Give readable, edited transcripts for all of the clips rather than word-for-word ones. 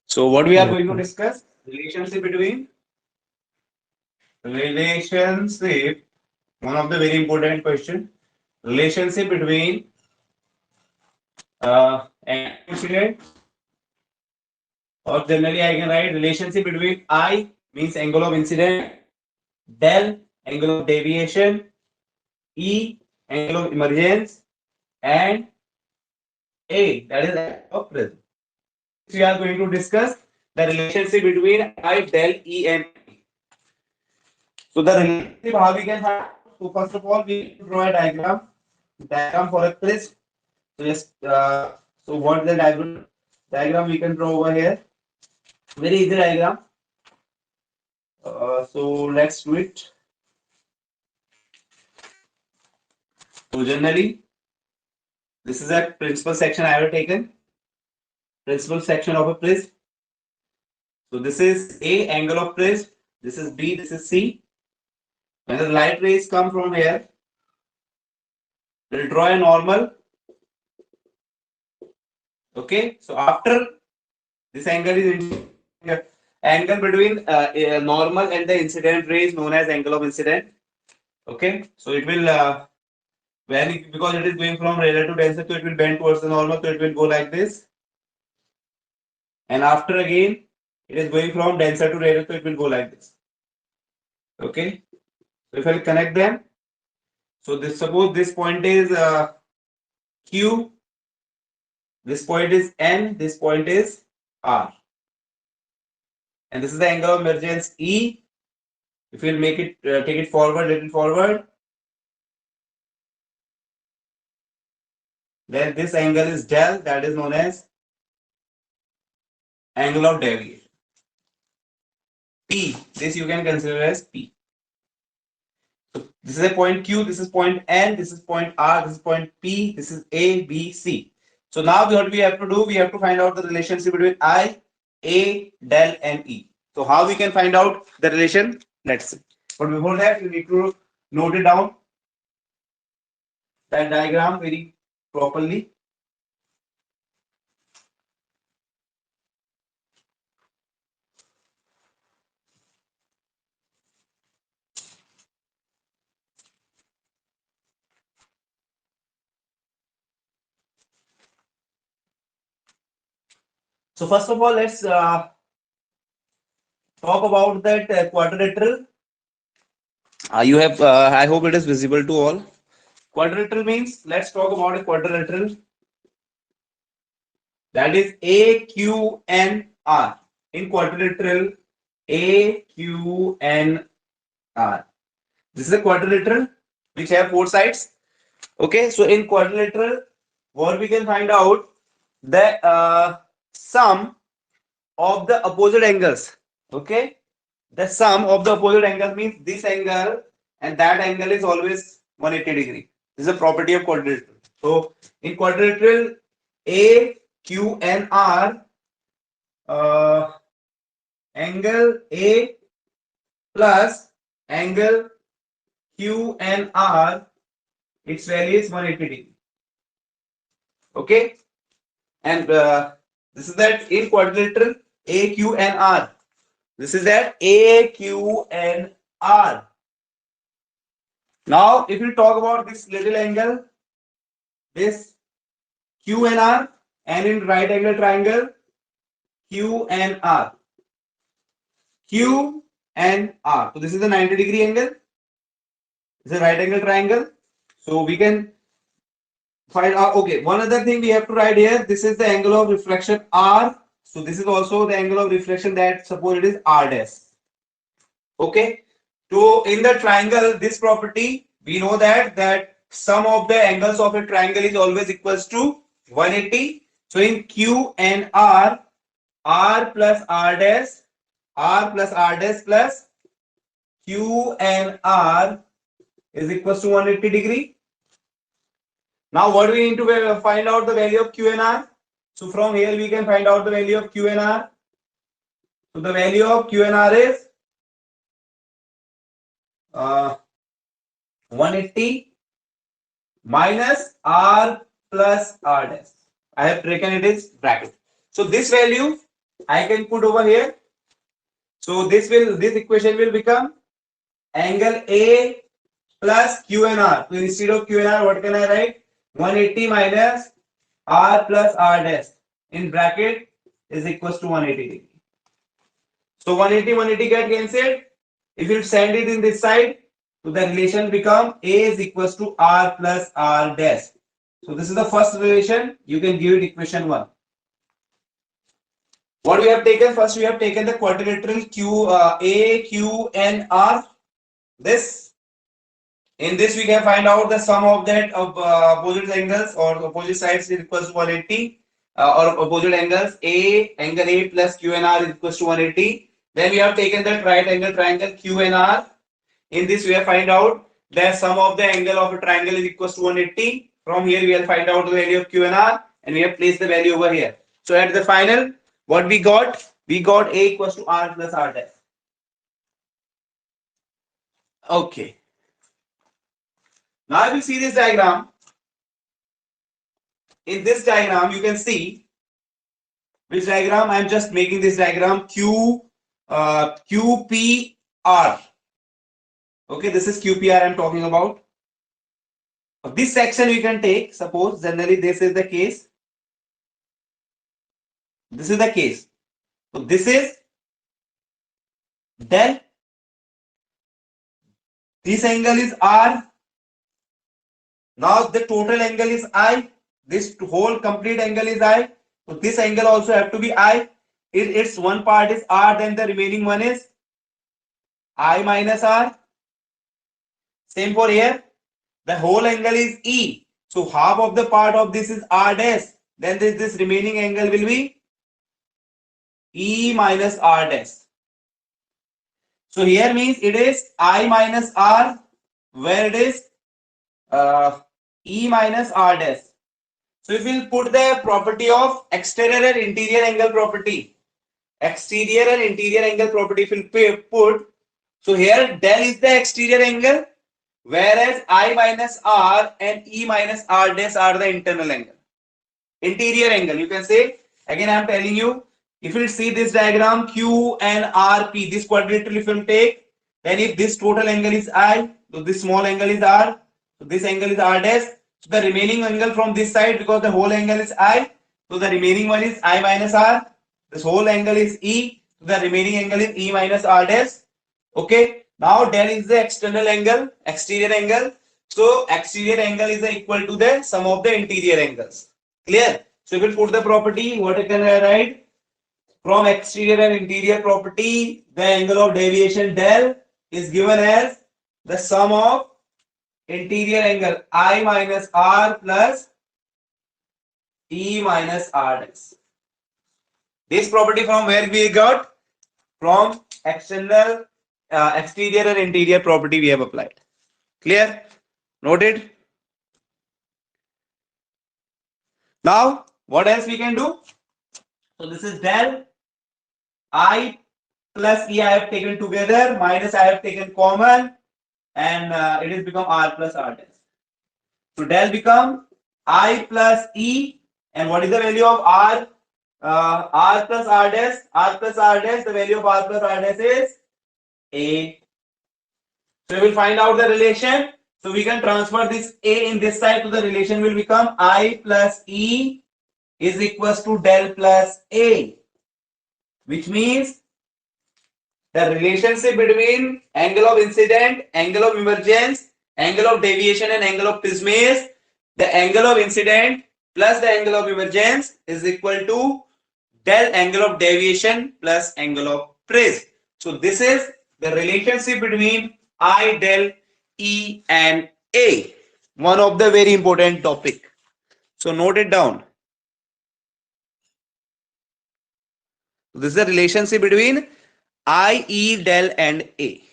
So what we are going to Okay. discuss? Relationship, one of the very important question. Relationship between an incident, or generally I can write relationship between I means angle of incident, del angle of deviation, E angle of emergence, and A that is angle of prism. We are going to discuss the relationship between I, del, E, and E. So the relationship how we can find. So first of all, we draw a diagram for a prism. So just so what the diagram we can draw over here? Very easy diagram. So let's do it. So generally, this is a principal section I have taken. Principal section of a prism. So this is A angle of prism. This is B. This is C. When the light rays come from here, we'll draw a normal. Okay. So after this angle is angle between normal and the incident ray is known as angle of incident. Okay. So it will because it is going from relative tensor, so it will bend towards the normal, so it will go like this. And after again, it is going from denser to relative, so it will go like this. Okay. So if I connect them, so this suppose this point is Q, this point is N, this point is R, and this is the angle of emergence E. If we'll make it take it forward, little forward, then this angle is del, that is known as angle of deviation. P, this you can consider as P. So this is a point Q, this is point N, this is point R, this is point P, this is A, B, C. So now what we have to do, we have to find out the relationship between I, A, del, and E. So how we can find out the relation? Let's see. But before that, you need to note it down, that diagram very properly. So first of all, let's talk about that quadrilateral. You have, I hope it is visible to all. Quadrilateral means, let's talk about a quadrilateral. That is AQNR. In quadrilateral, AQNR. This is a quadrilateral which have four sides. Okay, so in quadrilateral, what we can find out the sum of the opposite angles. Okay, the sum of the opposite angles means this angle and that angle is always 180 degree. This is a property of quadrilateral. So in quadrilateral, A, Q, and R, angle A plus angle Q and R, its value is 180 degree. Okay, and this is that in quadrilateral A, Q, and R. This is that A, Q, and R. Now, if we talk about this little angle, this Q and R, and in right angle triangle, Q and R. Q and R. So this is the 90 degree angle. This is a right angle triangle. So we can find out. Okay, one other thing we have to write here. This is the angle of refraction R. So this is also the angle of reflection, that suppose it is R dash. Okay. So in the triangle, this property, we know that sum of the angles of a triangle is always equals to 180. So in Q and R, R plus R dash, R plus R dash plus Q and R is equals to 180 degree. Now what we need to find out the value of Q and R. So from here we can find out the value of Q and R. So the value of Q and R is 180 minus R plus R dash. I have taken it is bracket. So this value I can put over here. So this equation will become angle A plus Q and R. So instead of Q and R, what can I write? 180 minus R plus R dash in bracket is equals to 180 degree. So 180 get cancelled. If you send it in this side, so the relation become A is equals to R plus R dash. So this is the first relation. You can give it equation 1. What we have taken? First we have taken the quadrilateral A, Q and R. This. In this we can find out the sum of that of opposite angles or opposite sides is equals to 180 or opposite angles. Angle A plus Q and R is equals to 180. Then we have taken that right angle triangle Q and R. In this we have find out the sum of the angle of a triangle is equals to 180. From here we will find out the value of Q and R and we have placed the value over here. So at the final, what we got? We got A equals to R plus R dash. Okay. Now if you see this diagram, in this diagram you can see which diagram I am just making this diagram QPR. Okay, this is QPR I am talking about. This section we can take, suppose generally this is the case. This is the case. So this is del. This angle is R. Now the total angle is I. This whole complete angle is I. So this angle also have to be I. Its one part is R, then the remaining one is I minus R. Same for here. The whole angle is E. So half of the part of this is R dash. Then this remaining angle will be E minus R dash. So here means it is I minus R, where it is E minus R dash. So if we put the property of exterior and interior angle property, exterior and interior angle property if we put, so here del is the exterior angle, whereas I minus R and E minus R dash are the internal angle. Interior angle, you can say, again I am telling you, if you see this diagram Q and RP, this quadrilateral if you take, then if this total angle is I, so this small angle is R, so this angle is R dash, so the remaining angle from this side, because the whole angle is I, so the remaining one is I minus R, this whole angle is E, so the remaining angle is E minus R dash. Okay, now del is the external angle, exterior angle, so exterior angle is equal to the sum of the interior angles. Clear? So if we put the property, what can I write? From exterior and interior property, the angle of deviation del is given as the sum of interior angle I minus R plus E minus R dash. This property from where we got? From external, exterior and interior property we have applied. Clear? Noted? Now, what else we can do? So this is del I plus E I have taken together, minus I have taken common, and it has become R plus R dash. So del become I plus E, and what is the value of R? R plus R dash. R plus R dash, the value of R plus R dash is A. So we will find out the relation. So we can transfer this A in this side, so the relation will become I plus E is equals to del plus A, which means the relationship between angle of incident, angle of emergence, angle of deviation and angle of prism is the angle of incident plus the angle of emergence is equal to del angle of deviation plus angle of prism. So this is the relationship between I, del, E and A. One of the very important topic. So note it down. This is the relationship between I, E, del and A.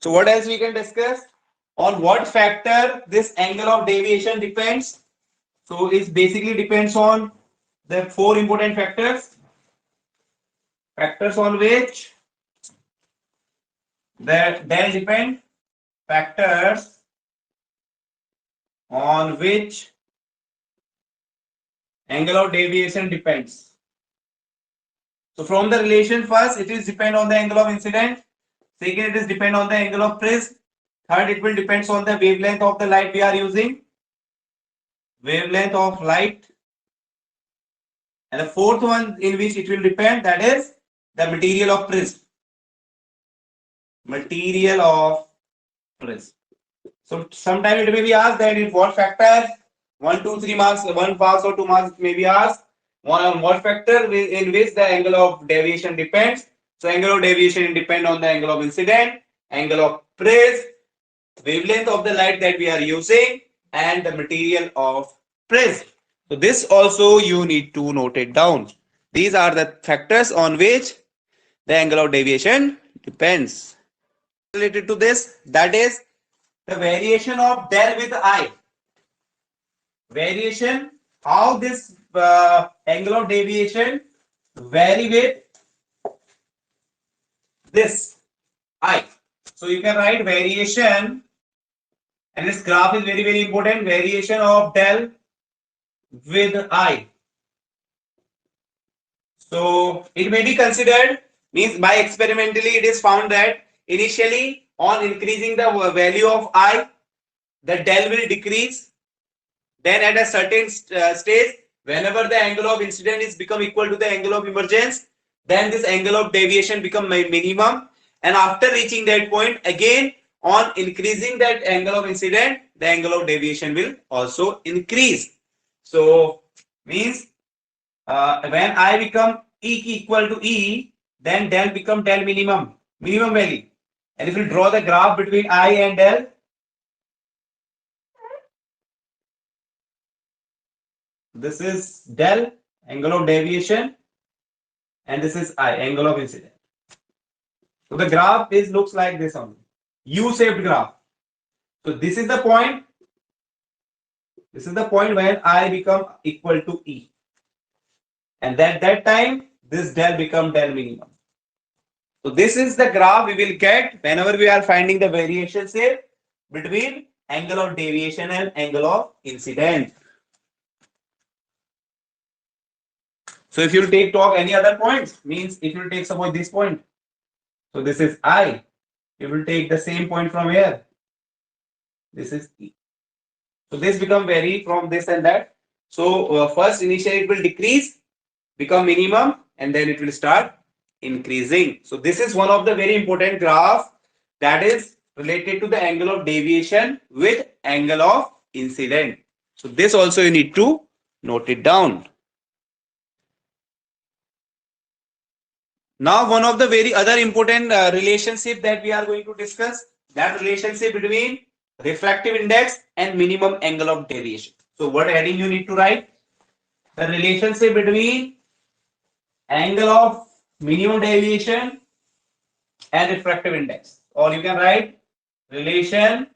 So what else we can discuss? On what factor this angle of deviation depends? So it basically depends on the four important factors. Factors on which the del depend. Factors on which Angle of deviation depends. So from the relation, first it is depend on the angle of incident. Second, it is depend on the angle of prism. Third, it will depends on the wavelength of the light we are using. Wavelength of light. And the fourth one in which it will depend, that is the material of prism. Material of prism. So sometimes it may be asked that in what factor, 1, 2, 3 marks, 1 pass or 2 marks may be asked. On what factor in which the angle of deviation depends. So angle of deviation depends on the angle of incident, angle of prism, wavelength of the light that we are using, and the material of prism. So this also you need to note it down. These are the factors on which the angle of deviation depends. Related to this, that is the variation of del with I. Variation, how this angle of deviation vary with this I. So you can write variation, and this graph is very, very important. Variation of del with I. So it may be considered, means by experimentally it is found that initially on increasing the value of I, the del will decrease. Then at a certain stage, whenever the angle of incident is become equal to the angle of emergence, then this angle of deviation become minimum. And after reaching that point, again on increasing that angle of incident, the angle of deviation will also increase. So means when I become E equal to E, then del become del minimum value. And if we draw the graph between I and del, this is del, angle of deviation, and this is I, angle of incident. So the graph looks like this only, U-shaped graph. So this is the point. This is the point when I become equal to E. And at that time, this del become del minimum. So this is the graph we will get whenever we are finding the variation shape between angle of deviation and angle of incident. So if you take talk any other points, means if you take suppose this point, so this is I, you will take the same point from here. This is E. So this become vary from this and that. So first initially it will decrease, become minimum, and then it will start increasing. So this is one of the very important graph that is related to the angle of deviation with angle of incident. So this also you need to note it down. Now one of the very other important relationship that we are going to discuss, that relationship between refractive index and minimum angle of deviation. So what heading you need to write? The relationship between angle of minimum deviation and refractive index, or you can write relation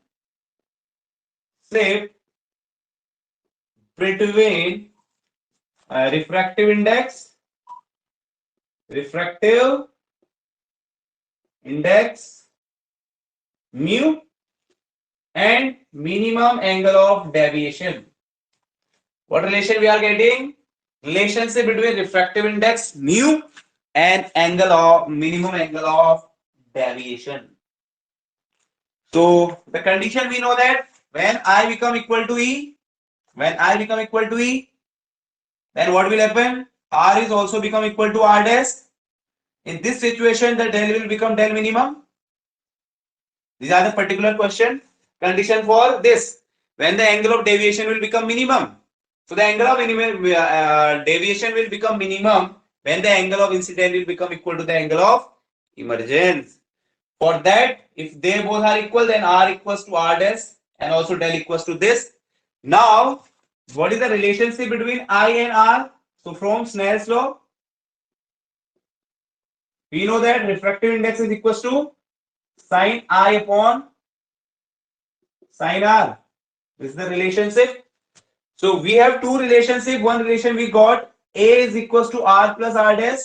between refractive index mu and minimum angle of deviation. What relation we are getting? Relationship between refractive index mu and minimum angle of deviation. So the condition we know that when I become equal to E, then what will happen? R is also become equal to R dash. In this situation, the del will become del minimum. These are the particular question condition for this. When the angle of deviation will become minimum. So the angle of deviation will become minimum when the angle of incident will become equal to the angle of emergence. For that, if they both are equal, then R equals to R dash and also del equals to this. Now, what is the relationship between I and R? So from Snell's law, we know that refractive index is equals to sin I upon sin R. This is the relationship. So we have two relationships. One relation we got, A is equals to R plus R dash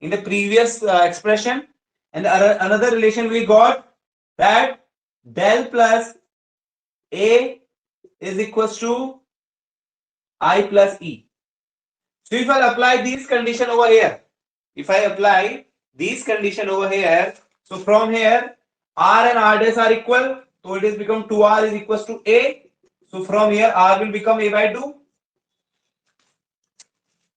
in the previous expression, and another relation we got that del plus A is equals to I plus E. So if I apply these condition over here, if I apply these condition over here, so from here R and R dash are equal, so it is become 2R is equals to A. So from here R will become A by 2.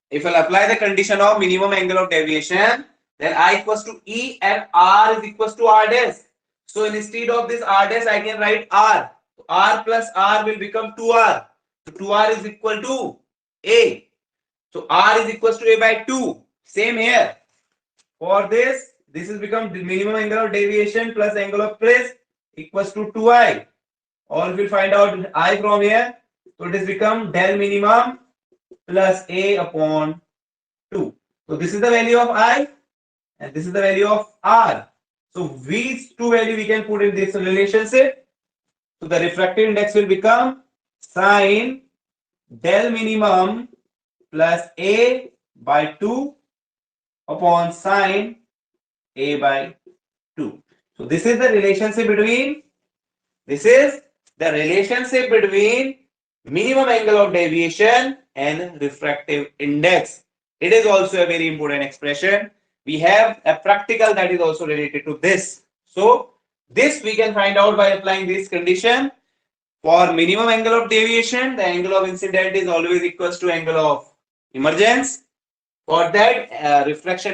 If I apply the condition of minimum angle of deviation, then I equals to E and R is equals to R dash. So instead of this R dash, I can write R. R plus R will become 2R. So 2R is equal to A. So R is equals to A by 2. Same here. For this is become the minimum angle of deviation plus angle of Prism equals to 2I. Or if we find out I from here, so it is become del minimum plus A upon 2. So this is the value of I and this is the value of R. So these two values we can put in this relationship. So the refractive index will become sine del minimum plus A by 2 upon sine A by 2. So this is the relationship between minimum angle of deviation and refractive index. It is also a very important expression. We have a practical that is also related to this. So this we can find out by applying this condition. For minimum angle of deviation, the angle of incident is always equals to angle of emergence. For that,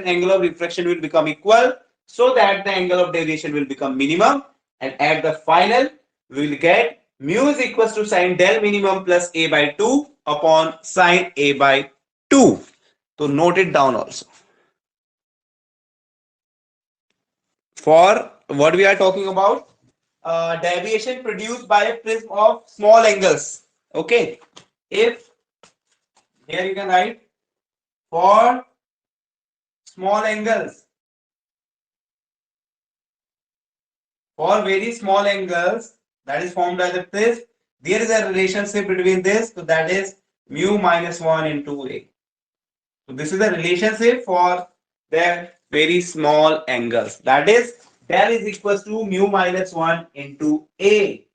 angle of refraction will become equal, so that the angle of deviation will become minimum, and at the final we will get mu is equals to sine del minimum plus A by 2 upon sine A by 2. So note it down also. For what we are talking about, deviation produced by a prism of small angles. Okay, if here you can write for small angles, for very small angles that is formed by the prism, there is a relationship between this, so that is mu minus 1 into A. So this is the relationship for the very small angles, that is del is equals to mu minus 1 into A.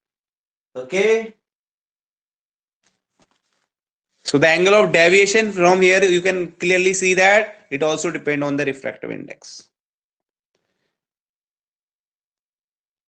Okay. So the angle of deviation from here, you can clearly see that it also depends on the refractive index.